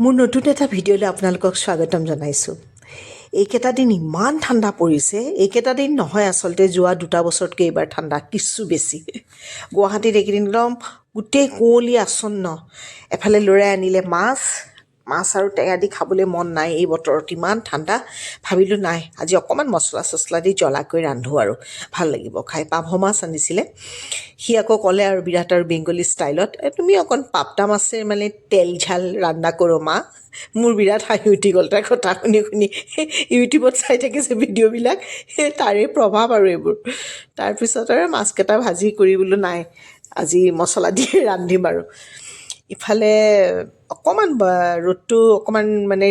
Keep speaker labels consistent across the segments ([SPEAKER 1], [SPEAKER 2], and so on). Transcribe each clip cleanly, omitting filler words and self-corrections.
[SPEAKER 1] মোৰ নতুন এটা ভিডিঅ'লৈ আপোনালোকক স্বাগতম জনাইছোঁ। এইকেইটা দিন ইমান ঠাণ্ডা পৰিছে, এইকেইটা দিন নহয় আচলতে যোৱা 2 বছৰতকৈ এইবাৰ ঠাণ্ডা কিছু বেছি। গুৱাহাটীত এইকেইদিন একদম গোটেই কুঁৱলী আচ্ছন্ন। এফালে ল'ৰাই আনিলে মাছ আৰু টেঙা দি খাবলৈ মন নাই এই বতৰত, ইমান ঠাণ্ডা। ভাবিলোঁ নাই আজি অকণমান মছলা চছলা দি জ্বলাকৈ ৰান্ধোঁ আৰু ভাল লাগিব খাই। পাভ মাছ আনিছিলে, সি আকৌ ক'লে আৰু বিৰাট আৰু বেংগলী ষ্টাইলত, তুমি অকণ পাবদা মাছেৰ মানে তেল ঝাল ৰান্ধা কৰোঁ মা। মোৰ বিৰাট হাঁহি উঠি গ'ল তাৰ কথা শুনি শুনি। ইউটিউবত চাই থাকিছে ভিডিঅ'বিলাক, সেই তাৰে প্ৰভাৱ আৰু এইবোৰ। তাৰপিছত আৰু মাছকেইটা ভাজি কৰি বোলো নাই আজি মছলা দি ৰান্ধিম আৰু। ইফালে অকণমান ৰ'দটো অকণমান মানে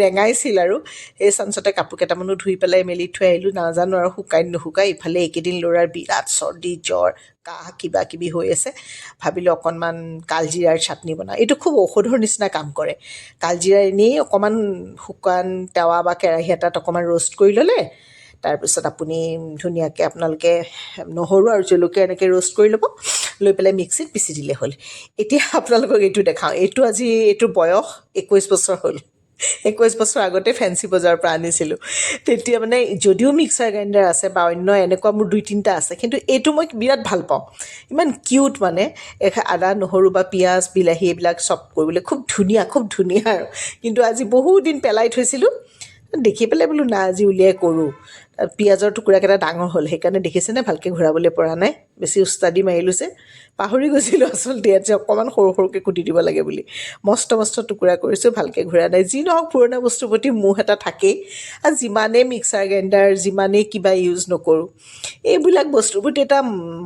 [SPEAKER 1] ৰেঙাইছিল আৰু সেই চাঞ্চতে কাপোৰ কেইটামানো ধুই পেলাই মেলি থৈ আহিলোঁ। নাজানো আৰু শুকাই নুশুকাই। ইফালে এইকেইদিন ল'ৰাৰ বিৰাট চৰ্দি জ্বৰ কাহ কিবা কিবি হৈ আছে। ভাবিলোঁ অকণমান কালজিৰাৰ চাটনি বনাওঁ। এইটো খুব ঔষধৰ নিচিনা কাম কৰে। কালজিৰা এনেই অকণমান শুকান টাৱা বা কেৰাহী এটাত অকণমান ৰ'ষ্ট কৰি ল'লে, তাৰপিছত আপুনি ধুনীয়াকৈ আপোনালোকে নহৰু আৰু জলকীয়া এনেকৈ ৰ'ষ্ট কৰি ল'ব, লৈ পেলাই মিক্সিত পিচি দিলে হ'ল। এতিয়া আপোনালোকক এইটো দেখাওঁ। এইটো বয়স 21 বছৰ হ'ল। 21 বছৰ আগতে ফেঞ্চি বজাৰৰ পৰা আনিছিলোঁ। তেতিয়া মানে যদিও মিক্সাৰ গ্ৰাইণ্ডাৰ আছে বা অন্য এনেকুৱা মোৰ 2-3টা আছে, কিন্তু এইটো মই বিৰাট ভাল পাওঁ। ইমান কিউট মানে আদা নহৰু বা পিঁয়াজ বিলাহী এইবিলাক চব কৰিবলৈ খুব ধুনীয়া আৰু। কিন্তু আজি বহুদিন পেলাই থৈছিলোঁ, দেখি পেলাই বোলো না আজি উলিয়াই কৰোঁ। পিঁয়াজৰ টুকুৰাকেইটা ডাঙৰ হ'ল, সেইকাৰণে দেখিছেনে ভালকৈ ঘূৰাবলৈ পৰা নাই, বেছি উস্তাদি মাৰিলোঁ যে। পাহৰি গৈছিলোঁ আচলতে ইয়াত যে অকণমান সৰুকৈ কুটি দিব লাগে বুলি। মস্ত টুকুৰা কৰিছোঁ, ভালকৈ ঘূৰা নাই। যি নহওক পুৰণা বস্তুৰ প্ৰতি মোহ এটা থাকেই। আৰু যিমানেই মিক্সাৰ গ্ৰাইণ্ডাৰ যিমানেই কিবা ইউজ নকৰোঁ, এইবিলাক বস্তুৰ প্ৰতি এটা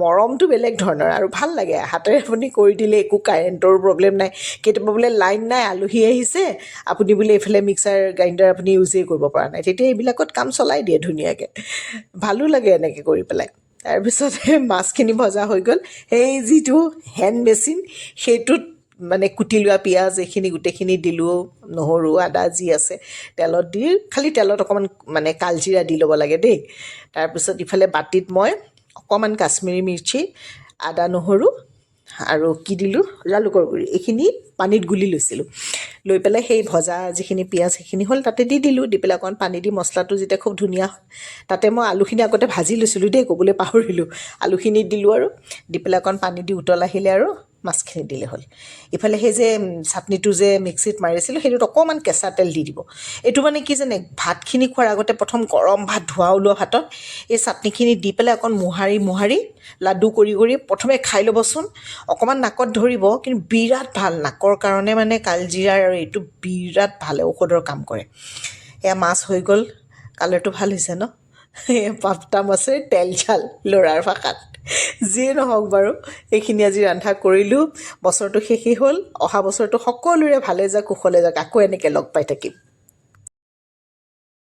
[SPEAKER 1] মৰমটো বেলেগ ধৰণৰ আৰু ভাল লাগে। হাতেৰে আপুনি কৰি দিলে একো কাৰেণ্টৰো প্ৰব্লেম নাই। কেতিয়াবা বোলে লাইন নাই, আলহী আহিছে, আপুনি বোলে এইফালে মিক্সাৰ গ্ৰাইণ্ডাৰ আপুনি ইউজেই কৰিব পৰা নাই, তেতিয়া এইবিলাকত কাম চলাই দিয়ে ধুনীয়াকৈ। ভালো লাগে এনেকৈ কৰি পেলাই। তাৰপিছত মাছখিনি ভজা হৈ গ'ল। সেই যিটো হেণ্ড মেচিন সেইটোত মানে কুটি লোৱা পিঁয়াজ এইখিনি গোটেইখিনি দিলোঁ, নহৰু আদা যি আছে তেলত দি, খালি তেলত অকণমান মানে কালজিৰা দি ল'ব লাগে দেই। তাৰপিছত ইফালে বাতিত মই অকণমান কাশ্মীৰী মিৰ্চি, আদা নহৰু আৰু কি দিলোঁ জালুকৰ গুড়ি, এইখিনি পানীত গুলি লৈছিলোঁ। লৈ পেলাই সেই ভজা যিখিনি পিঁয়াজ সেইখিনি হ'ল তাতে দি দিলোঁ। দি পেলাই অকণ পানী দি মছলাটো যেতিয়া খুব ধুনীয়া, তাতে মই আলুখিনি আগতে ভাজি লৈছিলোঁ দেই, ক'বলৈ পাহৰিলোঁ। আলুখিনি দিলোঁ আৰু দি পেলাই অকণ পানী দি উতল আহিলে আৰু মাছখিনি দিলে হ'ল। ইফালে সেই যে চাটনিটো যে মিক্সিত মাৰিছিলোঁ সেইটোত অকণমান কেঁচা তেল দি দিব। এইটো মানে কি জানে, ভাতখিনি খোৱাৰ আগতে প্ৰথম গৰম ভাত ধোৱা ওলোৱা ভাতত এই চাটনিখিনি দি পেলাই অকণ মোহাৰি লাডু কৰি প্ৰথমে খাই ল'বচোন। অকণমান নাকত ধৰিব, কিন্তু বিৰাট ভাল নাকৰ কাৰণে, মানে কালজিৰাৰ আৰু এইটো বিৰাট ভাল ঔষধৰ কাম কৰে। এয়া মাছ হৈ গ'ল, কালাৰটো ভাল হৈছে ন? পাবদা মাছেৰ তেল ঝাল ল'ৰাৰ ভাষাত। যিয়ে নহওক বাৰু, এইখিনি আজি ৰন্ধা কৰিলোঁ। বছৰটো শেষেই হ'ল, অহা বছৰটো সকলোৰে ভালে যাওক কুশলে যাওক, আকৌ এনেকৈ লগ পাই থাকিম।